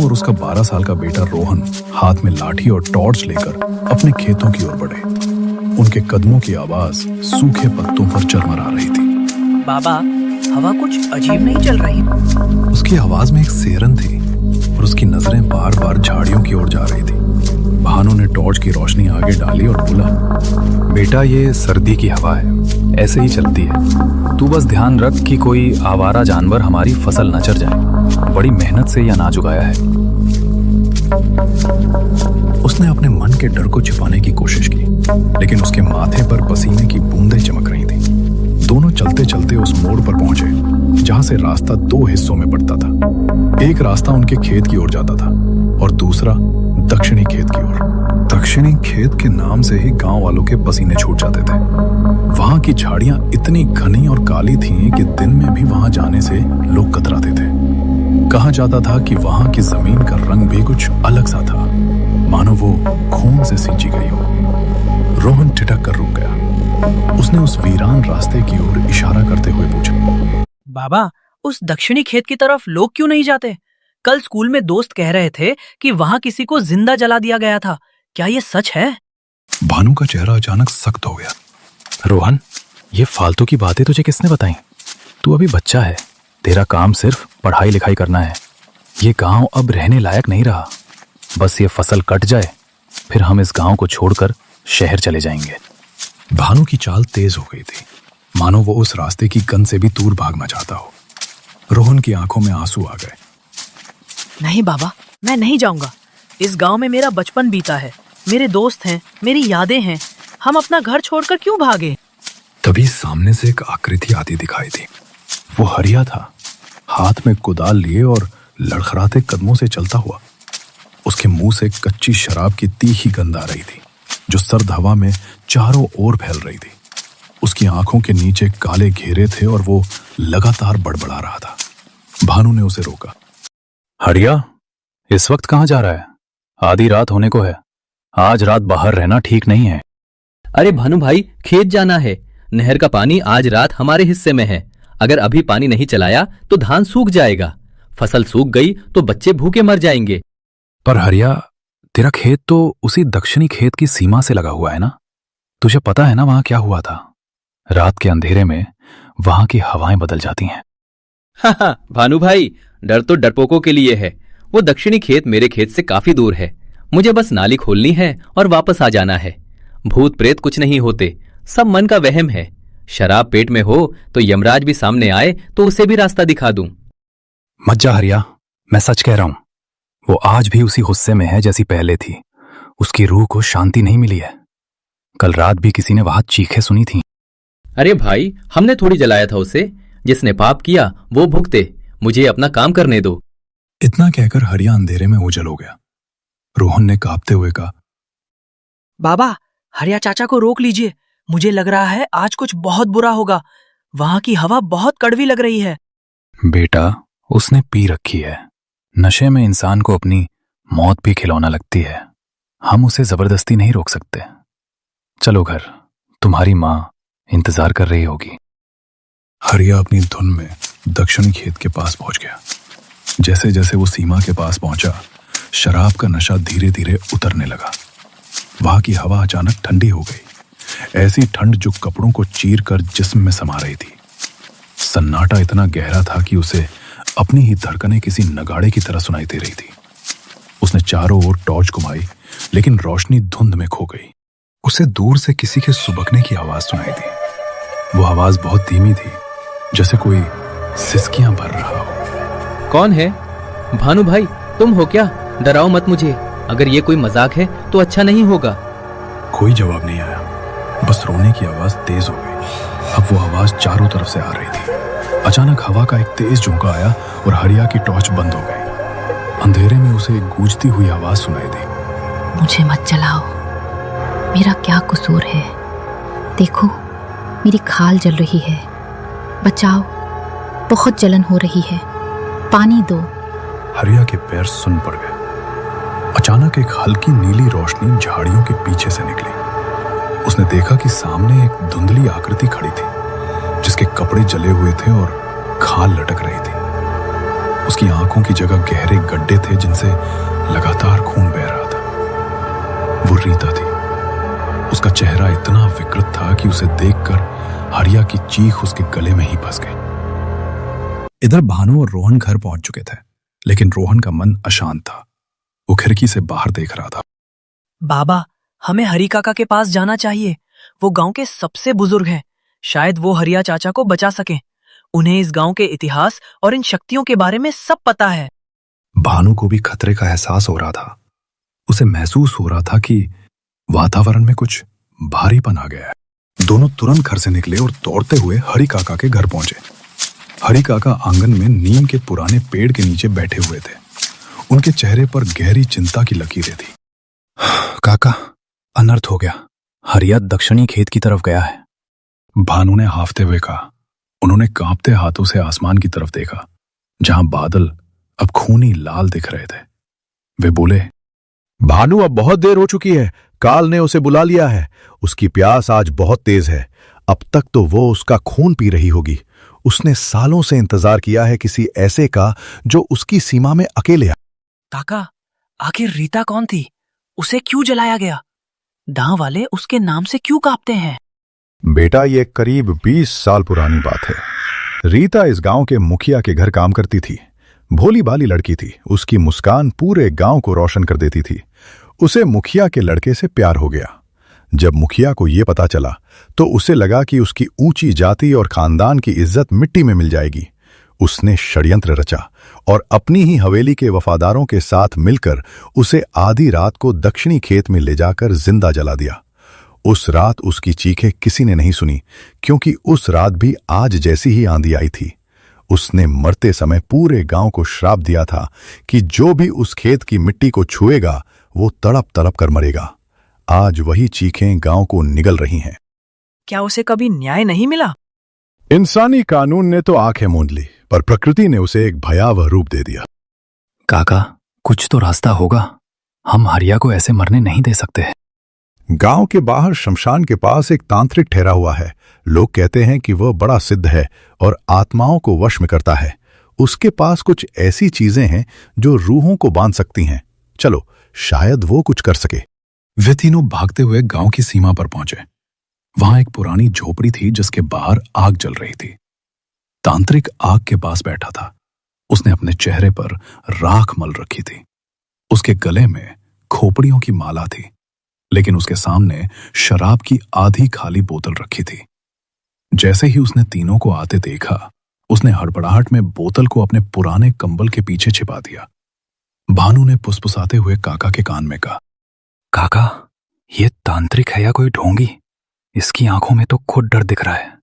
और उसका 12 साल का बेटा रोहन हाथ में लाठी और टॉर्च लेकर अपने खेतों की ओर बढ़े। उनके कदमों की आवाज सूखे पत्तों पर चरमरा रही थी। बाबा, हवा कुछ अजीब नहीं चल रही। उसकी आवाज में एक सेरन थी और उसकी नजरें बार बार झाड़ियों की ओर जा रही थी। भानु ने टॉर्च की रोशनी आगे डाली और बोला, बेटा, ये सर्दी की हवा है, ऐसे ही चलती है। तू बस ध्यान रख कि कोई आवारा जानवर हमारी फसल न चर जाए। बड़ी मेहनत से यह अनाज उगाया है। उसने अपने मन के डर को छिपाने की कोशिश की, लेकिन उसके माथे पर पसीने की बूंदें चमक रही थीं। दोनों चलते चलते उस मोड़ पर पहुंचे जहां से रास्ता 2 हिस्सों में बढ़ता था। एक रास्ता उनके खेत की ओर जाता था और दूसरा दक्षिणी खेत की ओर। दक्षिणी खेत के नाम से ही गांव वालों के पसीने छूट जाते थे। वहां की झाड़ियां इतनी घनी और काली थीं कि दिन में भी वहां जाने से लोग कतराते थे। कहा जाता था कि वहां की जमीन का रंग भी कुछ अलग सा था, मानो वो खून से सींची गई हो। रोहन ठिठक कर रुक गया। उसने उस वीरान रास्ते की ओर इशारा करते हुए पूछा, बाबा, उस दक्षिणी खेत की तरफ लोग क्यों नहीं जाते? कल स्कूल में दोस्त कह रहे थे कि वहां किसी को जिंदा जला दिया गया था। क्या ये सच है? भानु का चेहरा अचानक सख्त हो गया। रोहन, ये फालतू की बातें तुझे किसने बताई? तू अभी बच्चा है, तेरा काम सिर्फ पढ़ाई लिखाई करना है। ये गांव अब रहने लायक नहीं रहा। बस ये फसल कट जाए, फिर हम इस गांव को छोड़कर शहर चले जाएंगे। भानु की चाल तेज हो गई थी, मानो वो उस रास्ते की गंध से भी दूर भागना चाहता हो। रोहन की आंखों में आंसू आ गए। नहीं बाबा, मैं नहीं जाऊंगा। इस गांव में मेरा बचपन बीता है, मेरे दोस्त हैं, मेरी यादें हैं। हम अपना घर छोड़कर क्यों भागे? तभी सामने से एक आकृति आती दिखाई दी। वो हरिया था, हाथ में कुदाल लिए और लड़खड़ाते कदमों से चलता हुआ। उसके मुंह से कच्ची शराब की तीखी गंध आ रही थी, जो सर्द हवा में चारों ओर फैल रही थी। उसकी आंखों के नीचे काले घेरे थे और वो लगातार बड़बड़ा रहा था। भानु ने उसे रोका। हरिया, इस वक्त कहाँ जा रहा है? आधी रात होने को है। आज रात बाहर रहना ठीक नहीं है। अरे भानु भाई, खेत जाना है। नहर का पानी आज रात हमारे हिस्से में है। अगर अभी पानी नहीं चलाया तो धान सूख जाएगा। फसल सूख गई तो बच्चे भूखे मर जाएंगे। पर हरिया, तेरा खेत तो उसी दक्षिणी खेत की सीमा से लगा हुआ है ना? तुझे पता है ना वहां क्या हुआ था? रात के अंधेरे में वहां की हवाएं बदल जाती हैं। हाँ भानु भाई, डर तो डरपोकों के लिए है। वो दक्षिणी खेत मेरे खेत से काफी दूर है। मुझे बस नाली खोलनी है और वापस आ जाना है। भूत प्रेत कुछ नहीं होते, सब मन का वहम है। शराब पेट में हो तो यमराज भी सामने आए तो उसे भी रास्ता दिखा दूं। मत जा हरिया, मैं सच कह रहा हूं। वो आज भी उसी गुस्से में है जैसी पहले थी। उसकी रूह को शांति नहीं मिली है। कल रात भी किसी ने वहां चीखें सुनी थी। अरे भाई, हमने थोड़ी जलाया था उसे। जिसने पाप किया वो भुगते। मुझे अपना काम करने दो। इतना कहकर हरिया अंधेरे में ओझल हो गया। रोहन ने कांपते हुए कहा, बाबा, हरिया चाचा को रोक लीजिए। मुझे लग रहा है आज कुछ बहुत बुरा होगा। वहां की हवा बहुत कड़वी लग रही है। बेटा, उसने पी रखी है। नशे में इंसान को अपनी मौत भी खिलौना लगती है। हम उसे जबरदस्ती नहीं रोक सकते। चलो घर, तुम्हारी माँ इंतजार कर रही होगी। हरिया अपनी धुन में दक्षिणी खेत के पास पहुंच गया। जैसे जैसे वो सीमा के पास पहुंचा, शराब का नशा धीरे धीरे उतरने लगा। वहां की हवा अचानक ठंडी हो गई, ऐसी ठंड जो कपड़ों को चीर कर जिस्म में समा रही थी। सन्नाटा इतना गहरा था कि उसे अपनी ही धड़कनें किसी नगाड़े की तरह सुनाई दे रही थी। उसने चारों ओर टॉर्च घुमाई, लेकिन रोशनी धुंध में खो गई। उसे दूर से किसी के सुबकने की आवाज सुनाई दी। वो आवाज बहुत धीमी थी, जैसे कोई सिसकियां भर रहा हो। कौन है? भानु भाई, तुम हो क्या? डराओ मत मुझे। अगर ये कोई मजाक है तो अच्छा नहीं होगा। कोई जवाब नहीं आया, बस रोने की आवाज तेज हो गई। अब वो आवाज चारों तरफ से आ रही थी। अचानक हवा का एक तेज झोंका आया और हरिया की टॉर्च बंद हो गई। अंधेरे में उसे एक गूंजती हुई आवाज सुनाई दी। मुझे मत जलाओ, मेरा क्या कसूर है? देखो, मेरी खाल जल रही है। बचाओ, बहुत जलन हो रही है। पानी दो। हरिया के पैर सुन पड़ गए। अचानक एक हल्की नीली रोशनी झाड़ियों के पीछे से निकली। उसने देखा कि सामने एक धुंधली आकृति खड़ी थी, जिसके कपड़े जले हुए थे और खाल लटक रही थी। उसकी आंखों की जगह गहरे गड्ढे थे जिनसे लगातार खून बह रहा था। वो रीता थी। उसका चेहरा इतना विकृत था कि उसे देखकर हरिया की चीख उसके गले में ही फंस गई। इधर भानु और रोहन घर पहुंच चुके थे, लेकिन रोहन का मन अशांत था। वो खिड़की से बाहर देख रहा था। बाबा, हमें हरी काका के पास जाना चाहिए। वो गांव के सबसे बुजुर्ग हैं। शायद वो हरिया चाचा को बचा सकें। उन्हें इस गांव के इतिहास और इन शक्तियों के बारे में सब पता है। भानु को भी खतरे का एहसास हो रहा था। उसे महसूस हो रहा था कि वातावरण में कुछ भारीपन आ गया है। दोनों तुरंत घर से निकले और दौड़ते हुए हरी काका के घर पहुंचे। हरी काका आंगन में नीम के पुराने पेड़ के नीचे बैठे हुए थे। उनके चेहरे पर गहरी चिंता की लकीरें थी। काका, अनर्थ हो गया। हरिया दक्षिणी खेत की तरफ गया है। भानु ने हाफते हुए कहा। उन्होंने कांपते हाथों से आसमान की तरफ देखा, जहां बादल अब खूनी लाल दिख रहे थे। वे बोले, भानु, अब बहुत देर हो चुकी है। काल ने उसे बुला लिया है। उसकी प्यास आज बहुत तेज है। अब तक तो वो उसका खून पी रही होगी। उसने सालों से इंतजार किया है किसी ऐसे का जो उसकी सीमा में अकेले आ। काका, आखिर रीता कौन थी? उसे क्यों जलाया गया? गांव वाले उसके नाम से क्यों कांपते हैं? बेटा, ये करीब 20 साल पुरानी बात है। रीता इस गांव के मुखिया के घर काम करती थी। भोली भाली लड़की थी। उसकी मुस्कान पूरे गांव को रोशन कर देती थी। उसे मुखिया के लड़के से प्यार हो गया। जब मुखिया को यह पता चला तो उसे लगा कि उसकी ऊंची जाति और खानदान की इज्जत मिट्टी में मिल जाएगी। उसने षड्यंत्र रचा और अपनी ही हवेली के वफादारों के साथ मिलकर उसे आधी रात को दक्षिणी खेत में ले जाकर जिंदा जला दिया। उस रात उसकी चीखें किसी ने नहीं सुनी, क्योंकि उस रात भी आज जैसी ही आंधी आई थी। उसने मरते समय पूरे गांव को श्राप दिया था कि जो भी उस खेत की मिट्टी को छुएगा वो तड़प तड़प कर मरेगा। आज वही चीखें गांव को निगल रही हैं। क्या उसे कभी न्याय नहीं मिला? इंसानी कानून ने तो आंखें मूंद ली, पर प्रकृति ने उसे एक भयावह रूप दे दिया। काका, कुछ तो रास्ता होगा। हम हरिया को ऐसे मरने नहीं दे सकते। गांव के बाहर शमशान के पास एक तांत्रिक ठहरा हुआ है। लोग कहते हैं कि वह बड़ा सिद्ध है और आत्माओं को वश में करता है। उसके पास कुछ ऐसी चीजें हैं जो रूहों को बांध सकती हैं। चलो, शायद वो कुछ कर सके। वे तीनों भागते हुए गांव की सीमा पर पहुंचे। वहां एक पुरानी झोपड़ी थी जिसके बाहर आग जल रही थी। तांत्रिक आग के पास बैठा था। उसने अपने चेहरे पर राख मल रखी थी। उसके गले में खोपड़ियों की माला थी, लेकिन उसके सामने शराब की आधी खाली बोतल रखी थी। जैसे ही उसने तीनों को आते देखा, उसने हड़बड़ाहट में बोतल को अपने पुराने कंबल के पीछे छिपा दिया। भानु ने फुसफुसाते हुए काका के कान में कहा, काका, ये तांत्रिक है या कोई ढोंगी? इसकी आंखों में तो खुद डर दिख रहा है।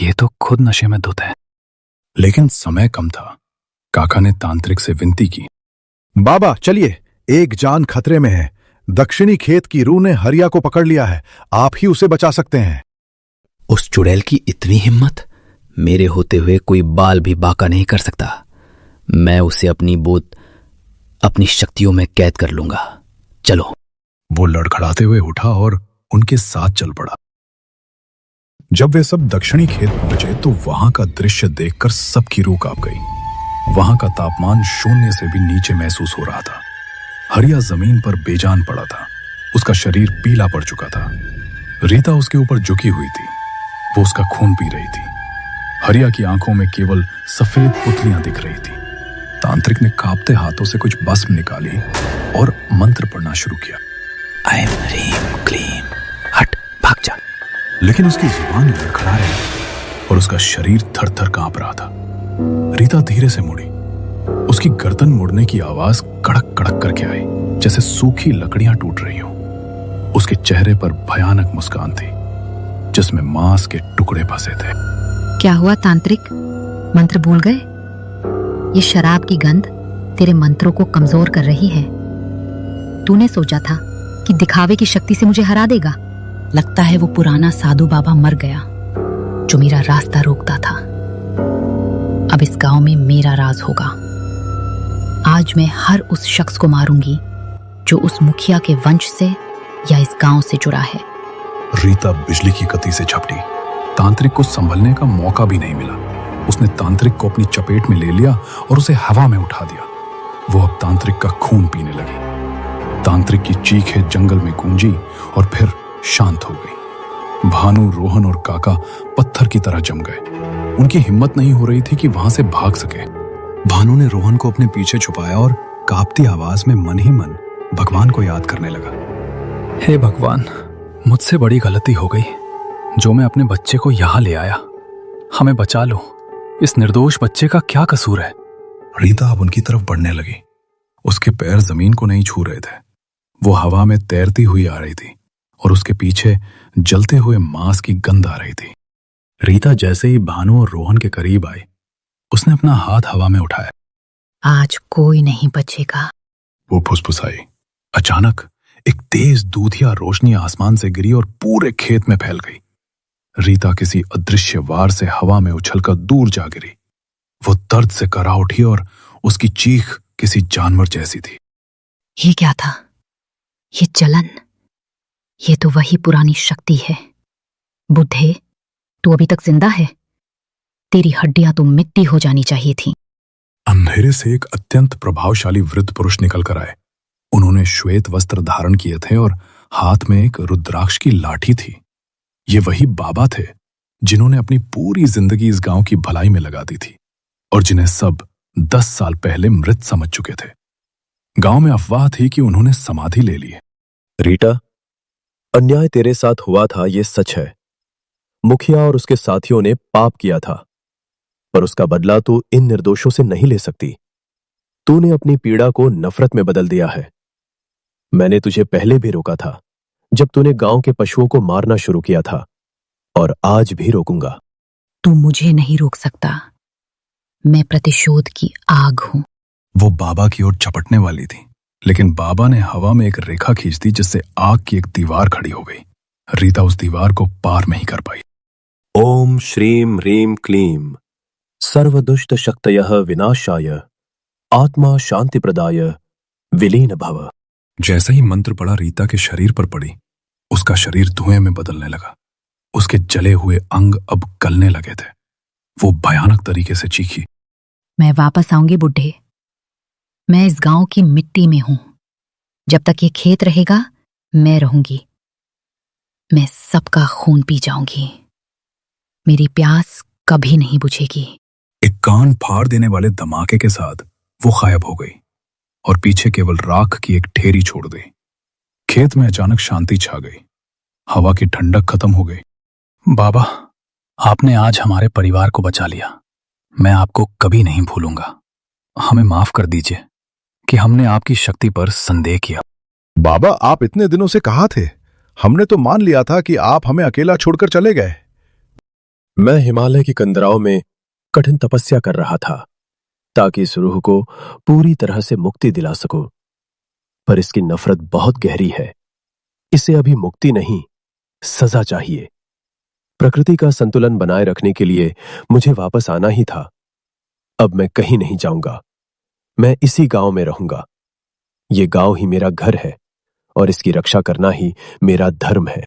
ये तो खुद नशे में धुत है। लेकिन समय कम था। काका ने तांत्रिक से विनती की, बाबा चलिए, एक जान खतरे में है। दक्षिणी खेत की रूह ने हरिया को पकड़ लिया है। आप ही उसे बचा सकते हैं। उस चुड़ैल की इतनी हिम्मत! मेरे होते हुए कोई बाल भी बाका नहीं कर सकता। मैं उसे अपनी शक्तियों में कैद कर लूंगा। चलो। वो लड़खड़ाते हुए उठा और उनके साथ चल पड़ा। जब वे सब दक्षिणी खेत पहुंचे तो वहां का दृश्य देखकर सबकी रूह कांप गई। वहां का तापमान 0 से भी नीचे महसूस हो रहा था। हरिया जमीन पर बेजान पड़ा था। उसका शरीर पीला पड़ चुका था। रीता उसके ऊपर झुकी हुई थी। वो उसका खून पी रही थी। हरिया की आंखों में केवल सफेद पुतलियां दिख रही थी। तांत्रिक ने कांपते हाथों से कुछ भस्म निकाली और मंत्र पढ़ना शुरू किया। ऐं ह्रीं क्लीं, हट, भाग जा। लेकिन उसकी जुबान लड़खड़ा रही और उसका शरीर थर-थर कांप रहा था। रीता धीरे से मुड़ी। उसकी गर्दन मुड़ने की आवाज कड़क कड़क करके आई, जैसे सूखी लकड़ियां टूट रही हों। उसके चेहरे पर भयानक मुस्कान थी, जिसमें मांस के टुकड़े फंसे थे। क्या हुआ तांत्रिक? मंत्र भूल गए? ये शराब की गंध तेरे मंत्रों को कमजोर कर रही है। तूने सोचा था कि दिखावे की शक्ति से मुझे हरा देगा। लगता है वो पुराना साधु बाबा मर गया जो मेरा रास्ता रोकता था। अब इस गांव में मेरा राज होगा। आज मैं हर उस शख्स को मारूंगी जो उस मुखिया के वंश से या इस गांव से जुड़ा है। रीता बिजली की गति से झपटी। तांत्रिक को संभलने का मौका भी नहीं मिला। उसने तांत्रिक को अपनी चपेट में ले लिया और उसे हवा में उठा दिया। वो अब तांत्रिक का खून पीने लगी। तांत्रिक की चीखें जंगल में गूंजी और फिर शांत हो गई। भानु, रोहन और काका पत्थर की तरह जम गए। उनकी हिम्मत नहीं हो रही थी कि वहां से भाग सके। भानु ने रोहन को अपने पीछे छुपाया और कांपती आवाज में मन ही मन भगवान को याद करने लगा। हे भगवान, मुझसे बड़ी गलती हो गई जो मैं अपने बच्चे को यहां ले आया। हमें बचा लो। इस निर्दोष बच्चे का क्या कसूर है? रीता अब उनकी तरफ बढ़ने लगी। उसके पैर जमीन को नहीं छू रहे थे। वो हवा में तैरती हुई आ रही थी और उसके पीछे जलते हुए मांस की गंध आ रही थी। रीता जैसे ही भानु और रोहन के करीब आई, उसने अपना हाथ हवा में उठाया। आज कोई नहीं बचेगा। वो फुसफुसाई। अचानक एक तेज दूधिया रोशनी आसमान से गिरी और पूरे खेत में फैल गई। रीता किसी अदृश्य वार से हवा में उछलकर दूर जा गिरी। वो दर्द से करा उठी और उसकी चीख किसी जानवर जैसी थी। ये क्या था? ये जलन। ये तो वही पुरानी शक्ति है। बुद्धे, तू अभी तक जिंदा है? तेरी हड्डियां तो मिट्टी हो जानी चाहिए थी। अंधेरे से एक अत्यंत प्रभावशाली वृद्ध पुरुष निकल कर आए। उन्होंने श्वेत वस्त्र धारण किए थे और हाथ में एक रुद्राक्ष की लाठी थी। ये वही बाबा थे जिन्होंने अपनी पूरी जिंदगी इस गांव की भलाई में लगा दी थी और जिन्हें सब 10 साल पहले मृत समझ चुके थे। गांव में अफवाह थी कि उन्होंने समाधि ले ली है। रीटा, अन्याय तेरे साथ हुआ था, ये सच है। मुखिया और उसके साथियों ने पाप किया था, पर उसका बदला तू इन निर्दोषों से नहीं ले सकती। तूने अपनी पीड़ा को नफरत में बदल दिया है। मैंने तुझे पहले भी रोका था जब तूने गांव के पशुओं को मारना शुरू किया था, और आज भी रोकूंगा। तू मुझे नहीं रोक सकता। मैं प्रतिशोध की आग हूं। वो बाबा की ओर चपटने वाली थी, लेकिन बाबा ने हवा में एक रेखा खींच दी जिससे आग की एक दीवार खड़ी हो गई। रीता उस दीवार को पार नहीं कर पाई। ओम श्रीम ह्रीम क्लीम सर्वदुष्ट शक्तयः विनाशाय आत्मा शांति प्रदाय विलीन भव। जैसे ही मंत्र पड़ा रीता के शरीर पर पड़ी, उसका शरीर धुएं में बदलने लगा। उसके जले हुए अंग अब गलने लगे थे। वो भयानक तरीके से चीखी। मैं वापस आऊंगी बुड्ढे। मैं इस गांव की मिट्टी में हूं। जब तक ये खेत रहेगा, मैं रहूंगी। मैं सबका खून पी जाऊंगी। मेरी प्यास कभी नहीं बुझेगी। एक कान फाड़ देने वाले धमाके के साथ वो गायब हो गई और पीछे केवल राख की एक ढेरी छोड़ दी। खेत में अचानक शांति छा गई। हवा की ठंडक खत्म हो गई। बाबा, आपने आज हमारे परिवार को बचा लिया। मैं आपको कभी नहीं भूलूंगा। हमें माफ कर दीजिए कि हमने आपकी शक्ति पर संदेह किया। बाबा, आप इतने दिनों से कहाँ थे? हमने तो मान लिया था कि आप हमें अकेला छोड़कर चले गए। मैं हिमालय की कंदराओं में कठिन तपस्या कर रहा था ताकि इस रूह को पूरी तरह से मुक्ति दिला सकूं, पर इसकी नफरत बहुत गहरी है। इसे अभी मुक्ति नहीं, सजा चाहिए। प्रकृति का संतुलन बनाए रखने के लिए मुझे वापस आना ही था। अब मैं कहीं नहीं जाऊंगा। मैं इसी गांव में रहूंगा। ये गांव ही मेरा घर है और इसकी रक्षा करना ही मेरा धर्म है।